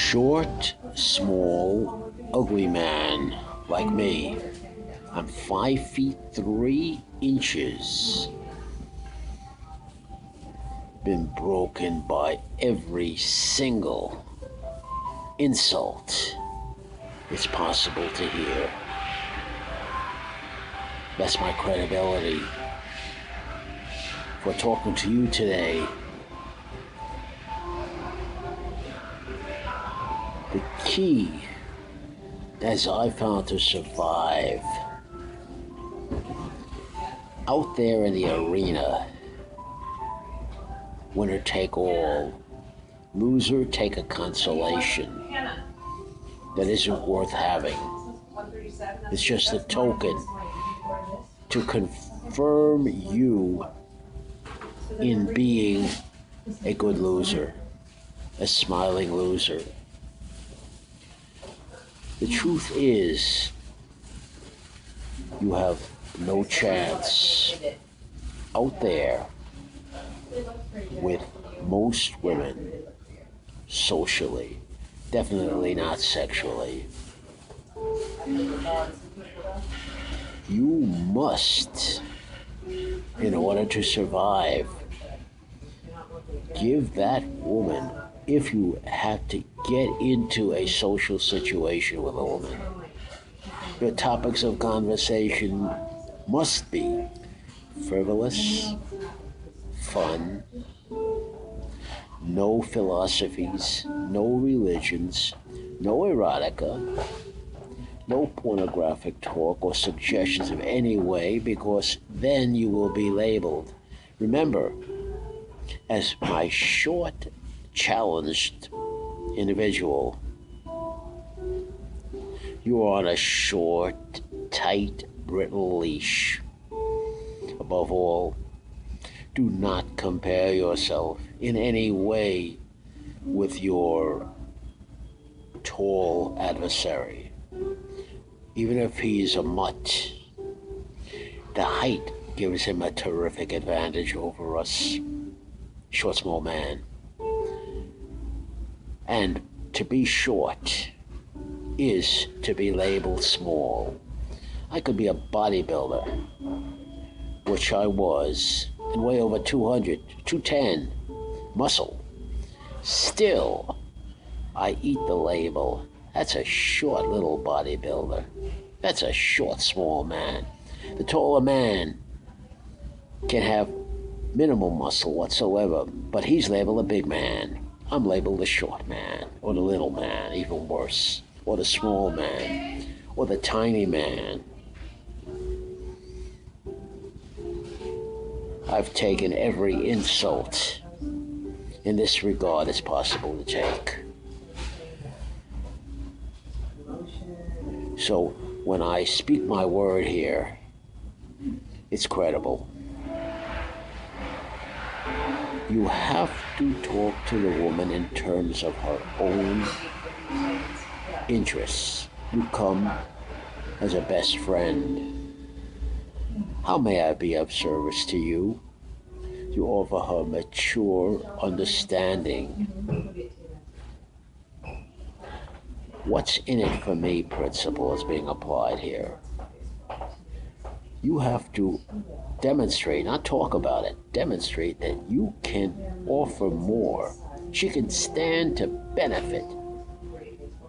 short, small, ugly man like me. I'm 5 feet 3 inches. Been broken by every single insult it's possible to hear. That's my credibility for talking to you today. The key, as I found to survive out there in the arena, winner take all, loser take a consolation that isn't worth having. It's just a token to confirm you in being a good loser, a smiling loser. The truth is, you have no chance out there with most women socially, definitely not sexually. You must, in order to survive, give that woman, if you have to get into a social situation with a woman, your topics of conversation must be frivolous, fun, no philosophies, no religions, no erotica, no pornographic talk or suggestions of any way, because then you will be labeled. Remember, as my short, challenged individual, you are on a short, tight, brittle leash. Above all, do not compare yourself in any way with your tall adversary. Even if he's a mutt, the height gives him a terrific advantage over us, short, small man. And to be short is to be labeled small. I could be a bodybuilder, which I was, and weigh over 200, 210, muscle. Still, I eat the label. That's a short little bodybuilder. That's a short, small man. The taller man can have minimal muscle whatsoever, but he's labeled a big man. I'm labeled the short man, or the little man, even worse, or the small man, or the tiny man. I've taken every insult in this regard as possible to take. So when I speak my word here, it's credible. You have to talk to the woman in terms of her own interests. You come as a best friend. How may I be of service to you? You offer her mature understanding. What's in it for me principle is being applied here. You have to demonstrate, not talk about it, demonstrate that you can offer more. She can stand to benefit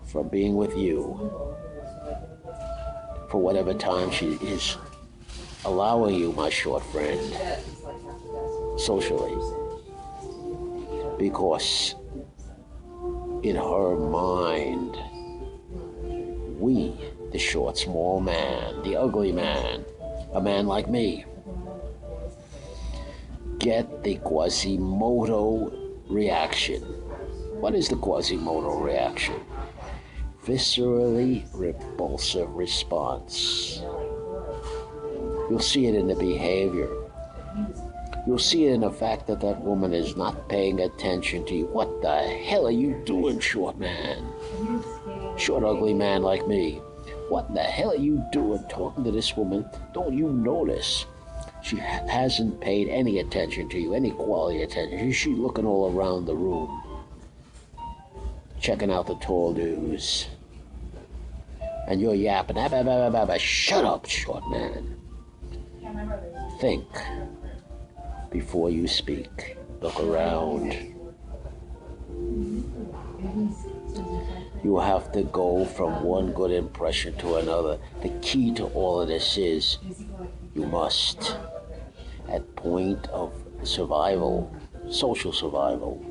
from being with you for whatever time she is allowing you, my short friend, socially. Because in her mind, we, the short, small man, the ugly man, a man like me, get the Quasimodo reaction. What is the Quasimodo reaction? Viscerally repulsive response. You'll see it in the behavior. You'll see it in the fact that that woman is not paying attention to you. What the hell are you doing, short man? Short, ugly man like me. What the hell are you doing talking to this woman? Don't you notice she hasn't paid any attention to you, any quality attention? She's looking all around the room. checking out the tall dudes. And you're yapping. Shut up, short man. Think before you speak. Look around. You have to go from one good impression to another. The key to all of this is you must, at point of survival, social survival,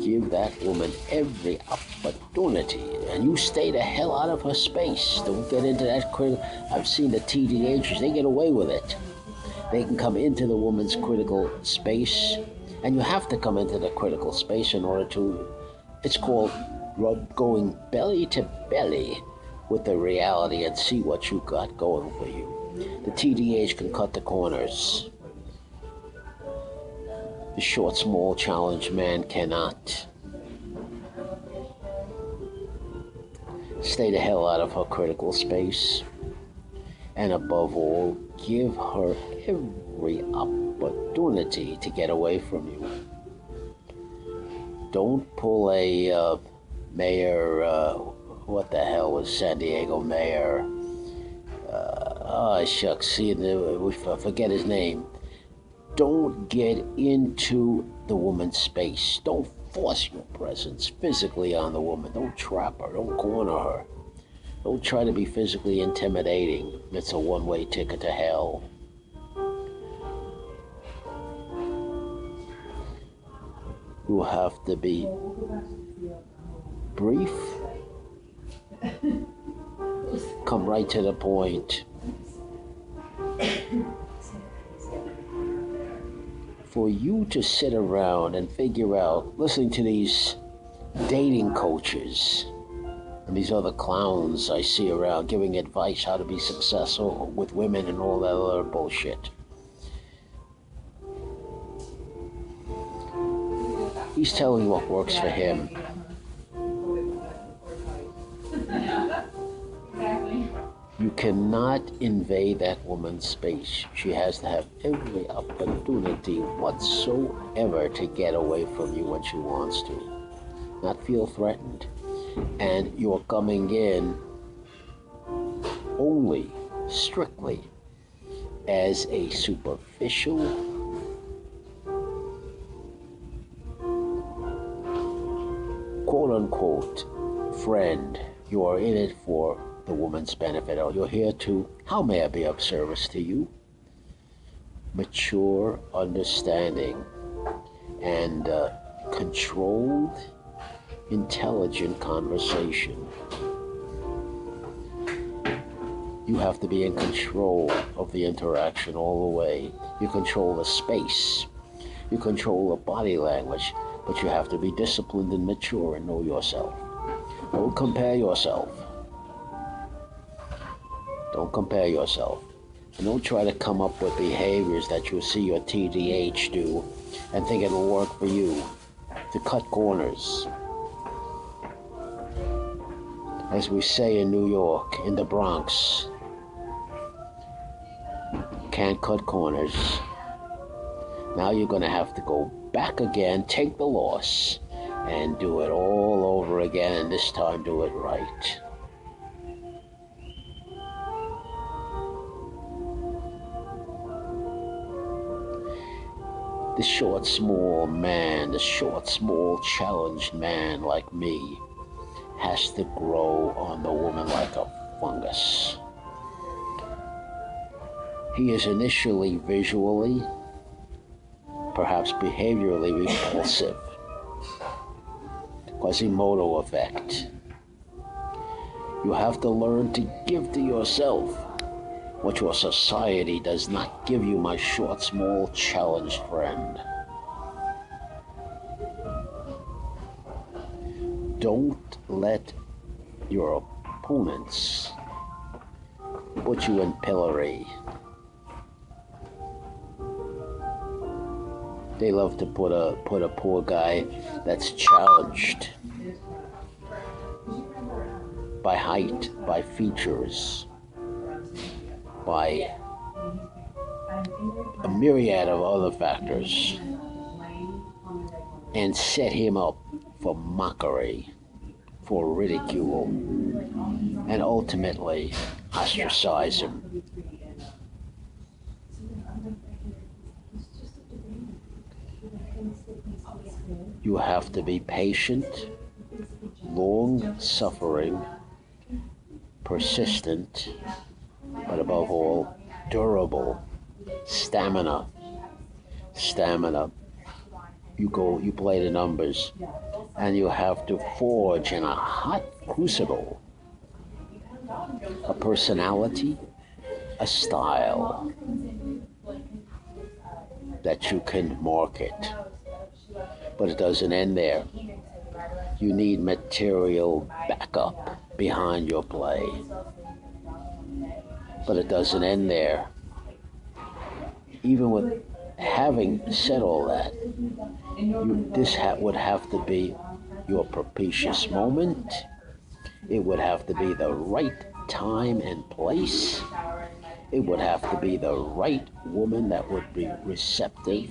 give that woman every opportunity, and you stay the hell out of her space. Don't get into that critical. I've seen the TDHs, they get away with it. They can come into the woman's critical space, and you have to come into the critical space in order to, it's called going belly to belly with the reality and see what you got going for you. The TDH can cut the corners. The short, small, challenged man cannot. Stay the hell out of her critical space. And above all, give her every opportunity to get away from you. Don't pull a mayor, what the hell was San Diego mayor? Shucks, forget his name. Don't get into the woman's space. Don't force your presence physically on the woman. Don't trap her. Don't corner her. Don't try to be physically intimidating. It's a one-way ticket to hell. You have to be brief. Come right to the point. For you to sit around and figure out, listening to these dating coaches and these other clowns I see around giving advice how to be successful with women and all that other bullshit. He's telling you what works for him. You cannot invade that woman's space. She has to have every opportunity whatsoever to get away from you when she wants to. Not feel threatened. And you're coming in only, strictly, as a superficial, quote-unquote, friend. You are in it for the woman's benefit, or you're here to, how may I be of service to you? Mature understanding and controlled, intelligent conversation. You have to be in control of the interaction all the way. You control the space. You control the body language, but you have to be disciplined and mature and know yourself. Don't compare yourself. Don't compare yourself. And don't try to come up with behaviors that you'll see your TDH do and think it'll work for you. To cut corners. As we say in New York, in the Bronx, can't cut corners. Now you're going to have to go back again, take the loss, and do it all over again, and this time do it right. The short, small man, the short, small, challenged man like me has to grow on the woman like a fungus. He is initially visually, perhaps behaviorally repulsive. Quasimodo effect. You have to learn to give to yourself what your society does not give you, my short, small, challenged friend. Don't let your opponents put you in pillory. They love to put a poor guy that's challenged by height, by features, by a myriad of other factors, and set him up for mockery, for ridicule, and ultimately ostracize him. You have to be patient, long-suffering, persistent, but above all, durable. Stamina. You play the numbers, and you have to forge in a hot crucible a personality, a style that you can market. But it doesn't end there. You need material backup behind your play. But it doesn't end there. Even with having said all that, this would have to be your propitious moment. It would have to be the right time and place. It would have to be the right woman that would be receptive,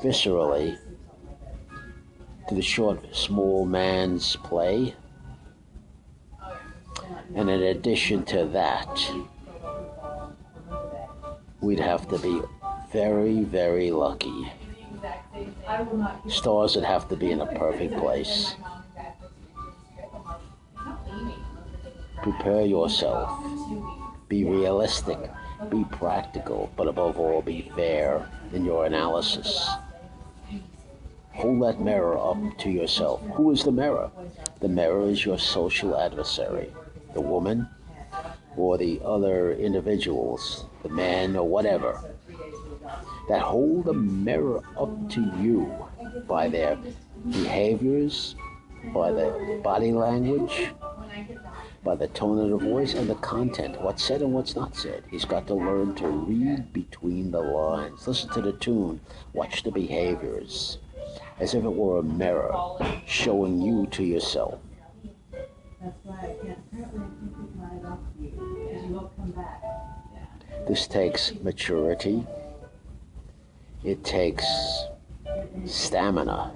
viscerally, to the short, small man's play. And in addition to that, we'd have to be very, very lucky. Stars would have to be in a perfect place. Prepare yourself. Be realistic. Be practical. But above all, be fair in your analysis. Hold that mirror up to yourself. Who is the mirror? The mirror is your social adversary. The woman or the other individuals, the man or whatever, that hold the mirror up to you by their behaviors, by the body language, by the tone of the voice and the content, what's said and what's not said. He's got to learn to read between the lines, listen to the tune, watch the behaviors, as if it were a mirror showing you to yourself. This takes maturity. It takes stamina.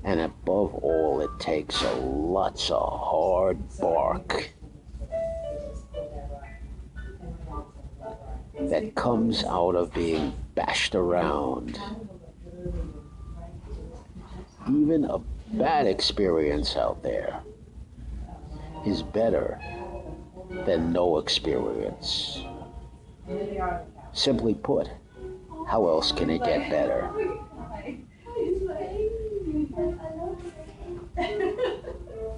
And above all, it takes lots of hard bark that comes out of being bashed around. Even a bad experience out there is better than no experience. Simply put, how else can it get better?